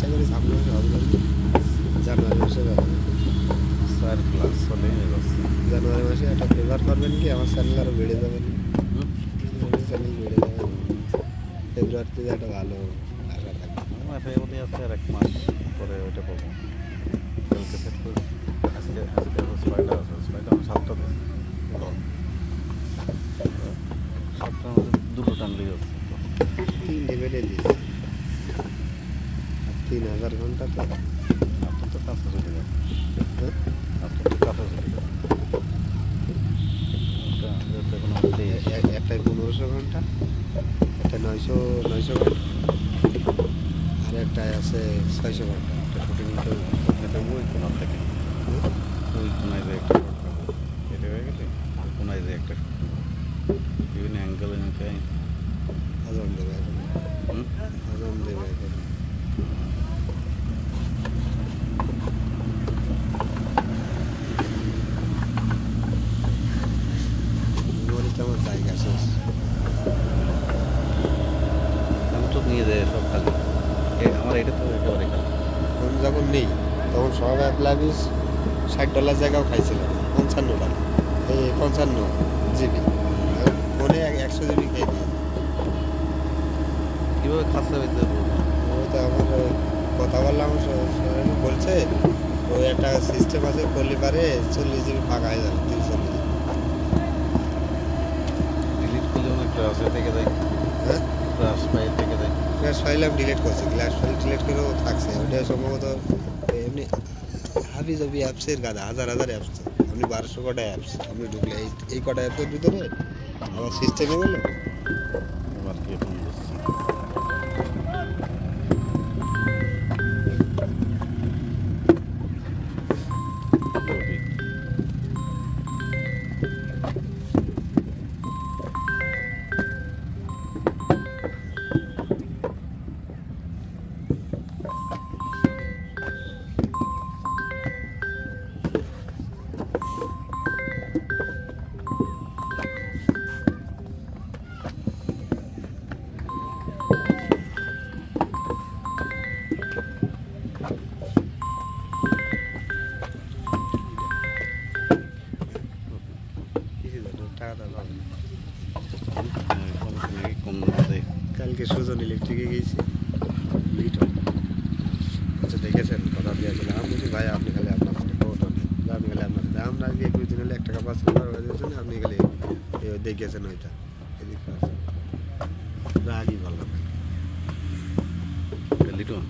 আশা করি সামনে মাসে হবে না, জানুয়ারি মাসে হবে। 4 ক্লাস হলেই যাচ্ছে। জানুয়ারি মাসে একটা ফেভার করবেন কি আমার চ্যানেল আরও বেড়ে যাবেন, চ্যানেল বেড়ে যাবে। ফেব্রুয়ারিতে একটা ভালো আশা থাকবে। মাসে মধ্যে আছে আর 1 মাস পরে ওইটা পাবো। কালকে সেট করে আজকে 6টা আছে, 6টা 7টা আছে। 7টার মধ্যে দুটো টানলেই হচ্ছে। 3 বেড়ে দিয়েছে, 3000 ঘন্টা তো আপনার তো কাছে চলে যাবে, হ্যাঁ? আপনার তো কাছে চলে যাবে। একটাই 1500 ঘন্টা, একটা 900 ঘন্টা, আর একটাই আছে 600 ঘন্টা। একটা শুটিং তো ওই কোনার থেকে ওই কোনায় যে একটা শট পাবো, এটা হয়ে গেলে ওই কোনায় যে একটা বিভিন্ন অ্যাঙ্গেলে নিতে হজম দেবে এখন, হজম দেবে এখন। মেমোরিতে আমার জায়গা শেষ। আমি তো নিয়ে যাই সব খালি আমার এটা তো একেবারে খালি। ফোন যখন নেই তখন সব অ্যাপ্লাইবিস $60 জায়গাও খাইছিল, 55 টাকা, এই 55 জিবি, ফোনে 100 জিবি খেয়ে দিয়ে। কীভাবে খাচ্ছে হইতে ওই তো আমার কথা বললাম, বলছে ওই একটা সিস্টেম আছে, করলে পারে 40 জিবি ফাঁকা হয়ে যাবে, 340 জিবি। ডিলিট করলে অনেক ক্লাস থেকে দেয়, হ্যাঁ, ক্লাস ফাইল থেকে দেয়। গ্লাস ফাইল আমি ডিলিট করছি, গ্লাস ফাইল ডিলিট করেও থাকছে। ওটা সম্ভবত এমনি হাবি জাবি অ্যাপসের গাদা, হাজার হাজার অ্যাপস। আপনি 1200 কটা অ্যাপস আপনি ঢুকলে এই কটা অ্যাপের ভিতরে আমার সিস্টেমে গেলে আবার কি ফোন দিচ্ছি টাকাটা পাবে না। কম দেয়। কালকে সুজন ইলেকট্রিকে গিয়েছি, লিটন আচ্ছা দেখেছেন, কথা দিয়েছিল। আমি বলছি ভাই আপনি খালি আপনার ফটো নেই, আপনি খালি আপনার আমরা আজকে 21 দিন হলে 1 টাকা পাচ্ছেন, আপনি খালি দেখেছেন ওইটা এদিক রাগই বললাম লিটন